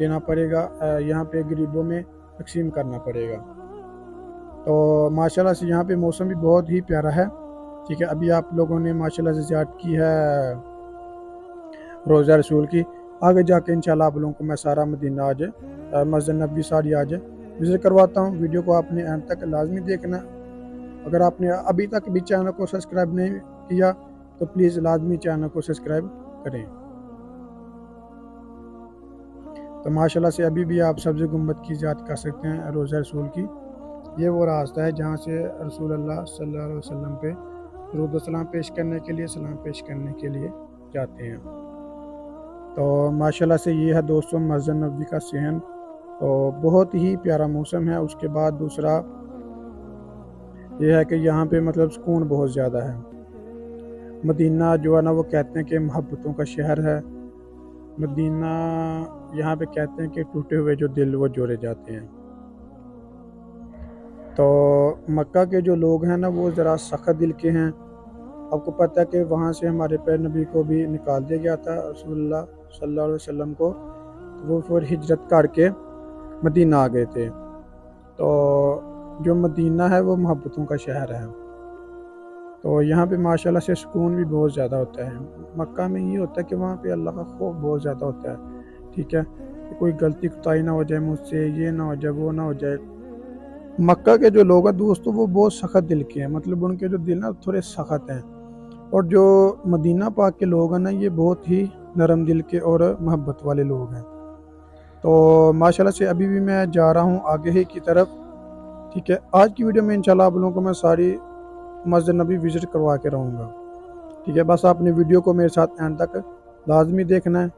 دینا پڑے گا، یہاں پہ غریبوں میں تقسیم کرنا پڑے گا۔ تو ماشاءاللہ سے یہاں پہ موسم بھی بہت ہی پیارا ہے، ٹھیک ہے۔ ابھی آپ لوگوں نے ماشاءاللہ سے زیارت کی ہے روضہ رسول کی، آگے جا کے انشاءاللہ آپ لوگوں کو میں سارا مدینہ آج مسجد نبوی ساری آج وزٹ کرواتا ہوں۔ ویڈیو کو آپ نے اینڈ تک لازمی دیکھنا۔ اگر آپ نے ابھی تک بھی چینل کو سبسکرائب نہیں کیا تو پلیز لازمی چینل کو سبسکرائب کریں۔ تو ماشاءاللہ سے ابھی بھی آپ سبز گنبد کی زیارت کر سکتے ہیں روضہ رسول کی۔ یہ وہ راستہ ہے جہاں سے رسول اللہ صلی اللہ علیہ وسلم پہ درود و سلام پیش کرنے کے لیے، سلام پیش کرنے کے لیے جاتے ہیں۔ تو ماشاءاللہ سے یہ ہے دوستوں مسجد نبوی کا صحن، تو بہت ہی پیارا موسم ہے۔ اس کے بعد دوسرا یہ ہے کہ یہاں پہ مطلب سکون بہت زیادہ ہے۔ مدینہ جو ہے نا وہ کہتے ہیں کہ محبتوں کا شہر ہے۔ مدینہ یہاں پہ کہتے ہیں کہ ٹوٹے ہوئے جو دل وہ جوڑے جاتے ہیں۔ تو مکہ کے جو لوگ ہیں نا وہ ذرا سخت دل کے ہیں۔ آپ کو پتہ ہے کہ وہاں سے ہمارے پیارے نبی کو بھی نکال دیا گیا تھا، رسول اللہ صلی اللہ علیہ وسلم کو، تو وہ پھر ہجرت کر کے مدینہ آ گئے تھے۔ تو جو مدینہ ہے وہ محبتوں کا شہر ہے، تو یہاں پہ ماشاءاللہ سے سکون بھی بہت زیادہ ہوتا ہے۔ مکہ میں یہ ہوتا ہے کہ وہاں پہ اللہ کا خوف بہت زیادہ ہوتا ہے، ٹھیک ہے، کہ کوئی غلطی کوتاہی نہ ہو جائے مجھ سے، یہ نہ ہو جائے وہ نہ ہو جائے۔ مکہ کے جو لوگ ہیں دوستوں وہ بہت سخت دل کے ہیں، مطلب ان کے جو دل نا تھوڑے سخت ہیں، اور جو مدینہ پاک کے لوگ ہیں نا یہ بہت ہی نرم دل کے اور محبت والے لوگ ہیں۔ تو ماشاءاللہ سے ابھی بھی میں جا رہا ہوں آگے ہی کی طرف، ٹھیک ہے۔ آج کی ویڈیو میں انشاءاللہ آپ لوگوں کو میں ساری مسجد نبوی وزٹ کروا کے رہوں گا، ٹھیک ہے۔ بس آپ نے ویڈیو کو میرے ساتھ اینڈ تک لازمی دیکھنا ہے،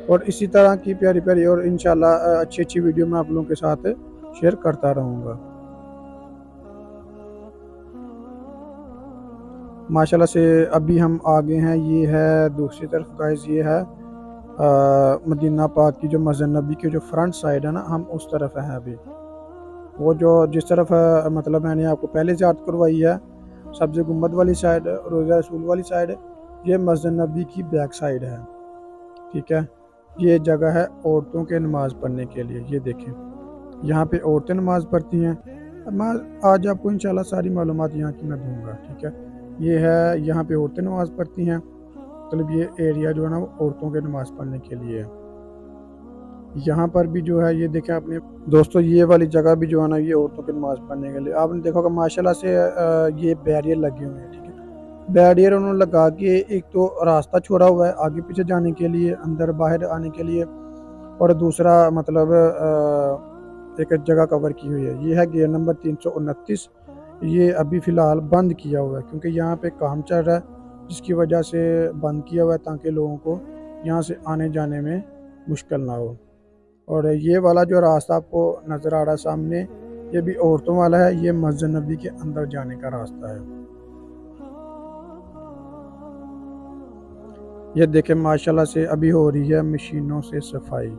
اور اسی طرح کی پیاری پیاری اور انشاءاللہ اچھی اچھی ویڈیو میں آپ لوگوں کے ساتھ شیئر کرتا رہوں گا۔ ماشاءاللہ سے ابھی ہم آگے ہیں، یہ ہے دوسری طرف گائز، یہ ہے مدینہ پاک کی جو مسجد نبوی کی جو فرنٹ سائیڈ ہے نا، ہم اس طرف ہیں ابھی۔ وہ جو جس طرف مطلب میں نے آپ کو پہلے زیارت کروائی ہے سبز گنبد والی سائیڈ، روضہ رسول والی سائیڈ، یہ مسجد نبوی کی بیک سائیڈ ہے، ٹھیک ہے۔ یہ جگہ ہے عورتوں کے نماز پڑھنے کے لیے، یہ دیکھیں یہاں پہ عورتیں نماز پڑھتی ہیں۔ میں آج آپ کو انشاءاللہ ساری معلومات یہاں کی میں دوں گا، ٹھیک ہے۔ یہ ہے یہاں پہ عورتیں نماز پڑھتی ہیں، مطلب یہ ایریا جو ہے نا وہ عورتوں کے نماز پڑھنے کے لیے ہے۔ یہاں پر بھی جو ہے یہ دیکھیں اپنے دوستوں، یہ والی جگہ بھی جو ہے نا یہ عورتوں کی نماز پڑھنے کے لیے۔ آپ نے دیکھا کہ ماشاءاللہ سے یہ بیریئر لگے ہوئے ہیں، ٹھیک ہے۔ بیریئر انہوں نے لگا کے ایک تو راستہ چھوڑا ہوا ہے آگے پیچھے جانے کے لیے، اندر باہر آنے کے لیے، اور دوسرا مطلب ایک جگہ کور کی ہوئی ہے۔ یہ ہے گیٹ نمبر 329، یہ ابھی فی الحال بند کیا ہوا ہے کیونکہ یہاں پہ کام چل رہا ہے، جس کی وجہ سے بند کیا ہوا ہے تاکہ لوگوں کو یہاں سے آنے جانے میں مشکل نہ ہو۔ اور یہ والا جو راستہ آپ کو نظر آ رہا ہے سامنے، یہ بھی عورتوں والا ہے، یہ مسجد نبوی کے اندر جانے کا راستہ ہے۔ یہ دیکھیں ماشاءاللہ سے ابھی ہو رہی ہے مشینوں سے صفائی،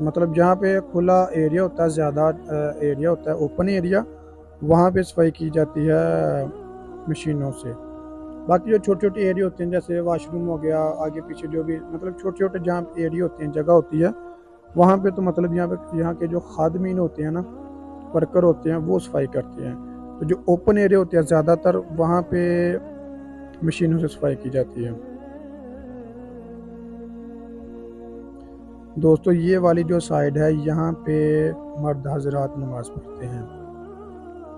مطلب جہاں پہ کھلا ایریا ہوتا ہے، زیادہ ایریا ہوتا ہے اوپن ایریا، وہاں پہ صفائی کی جاتی ہے مشینوں سے۔ باقی جو چھوٹے چھوٹے ایریا ہوتے ہیں جیسے واش روم ہو گیا، آگے پیچھے جو بھی مطلب چھوٹے چھوٹے جہاں ایریا ہوتے ہیں، جگہ ہوتی ہے، وہاں پہ تو مطلب یہاں کے جو خادمین ہوتے ہیں نا، ورکر ہوتے ہیں، وہ صفائی کرتے ہیں۔ تو جو اوپن ایریا ہوتے ہیں زیادہ تر وہاں پہ مشینوں سے صفائی کی جاتی ہے۔ دوستو یہ والی جو سائیڈ ہے یہاں پہ مرد حضرات نماز پڑھتے ہیں،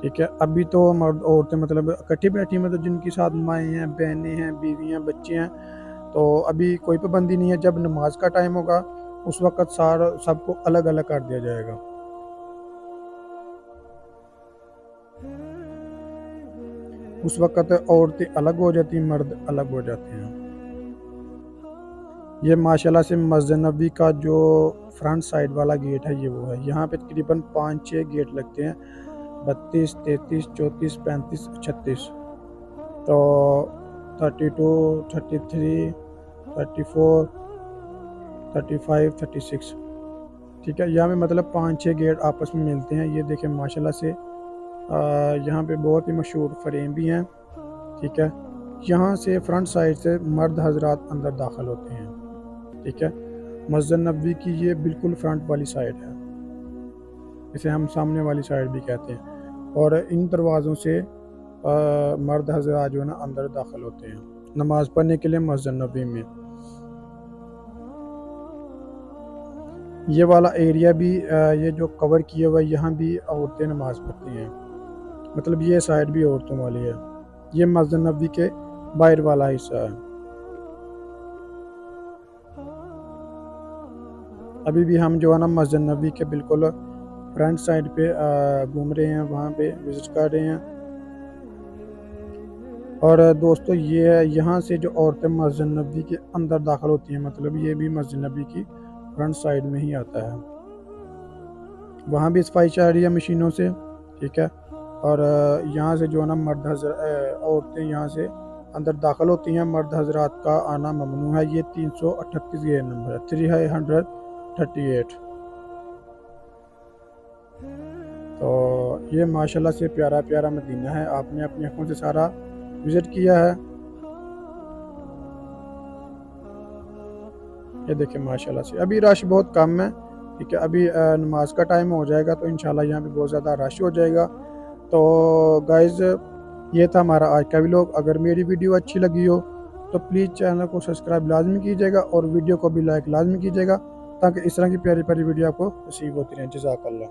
ٹھیک ہے۔ ابھی تو مرد عورتیں مطلب اکٹھی بیٹھی، مطلب جن کے ساتھ مائیں ہیں، بہنیں ہیں، بیوی ہیں، بچے ہیں، تو ابھی کوئی پابندی نہیں ہے۔ جب نماز کا ٹائم ہوگا اس وقت سب کو الگ الگ کر دیا جائے گا۔ اس وقت عورتیں الگ ہو جاتی ہیں، مرد الگ ہو جاتے ہیں۔ یہ ماشاءاللہ سے مسجد نبوی کا جو فرنٹ سائیڈ والا گیٹ ہے یہ وہ ہے۔ یہاں پہ تقریباً 5-6 گیٹ لگتے ہیں، 32، 33، 34، 35، 36، تو 32، 33، 34، 35، 36، ٹھیک ہے۔ یہاں پہ مطلب 5-6 گیٹ آپس میں ملتے ہیں۔ یہ دیکھیں ماشاءاللہ سے یہاں پہ بہت ہی مشہور فریم بھی ہیں، ٹھیک ہے۔ یہاں سے فرنٹ سائڈ سے مرد حضرات اندر داخل ہوتے ہیں، ٹھیک ہے۔ مسجد نبوی کی یہ بالکل فرنٹ والی سائڈ ہے، اسے ہم سامنے والی سائڈ بھی کہتے ہیں، اور ان دروازوں سے مرد حضرات جو ہے نا اندر داخل ہوتے ہیں نماز پڑھنے کے لیے مسجد نبوی میں۔ یہ والا ایریا بھی یہ جو کور کیا ہوا ہے، یہاں بھی عورتیں نماز پڑھتی ہیں، مطلب یہ سائڈ بھی عورتوں والی ہے۔ یہ مسجد نبوی کے باہر والا حصہ ہے۔ ابھی بھی ہم جو ہے نا مسجد نبوی کے بالکل فرنٹ سائڈ پہ گھوم رہے ہیں، وہاں پہ وزٹ کر رہے ہیں۔ اور دوستو یہ ہے یہاں سے جو عورتیں مسجد نبوی کے اندر داخل ہوتی ہیں، مطلب یہ بھی مسجد نبوی کی فرنٹ سائڈ میں ہی آتا ہے۔ وہاں بھی صفائی چل رہی ہے مشینوں سے، ٹھیک ہے۔ اور یہاں سے جو ہے نا عورتیں یہاں سے اندر داخل ہوتی ہیں، مرد حضرات کا آنا ممنوع ہے۔ یہ 338 گیٹ نمبر ہے، 338۔ تو یہ ماشاءاللہ سے پیارا پیارا مدینہ ہے، آپ نے اپنی آنکھوں سے سارا وزٹ کیا ہے۔ یہ دیکھیں ماشاءاللہ سے ابھی رش بہت کم ہے، ٹھیک ہے۔ ابھی نماز کا ٹائم ہو جائے گا تو انشاءاللہ یہاں پہ بہت زیادہ رش ہو جائے گا۔ تو گائز یہ تھا ہمارا آج کا ویلوگ۔ اگر میری ویڈیو اچھی لگی ہو تو پلیز چینل کو سبسکرائب لازمی کیجیے گا، اور ویڈیو کو بھی لائک لازمی کیجیے گا، تاکہ اس طرح کی پیاری پیاری ویڈیو آپ کو نصیب ہوتی رہیں۔ جزاک اللہ۔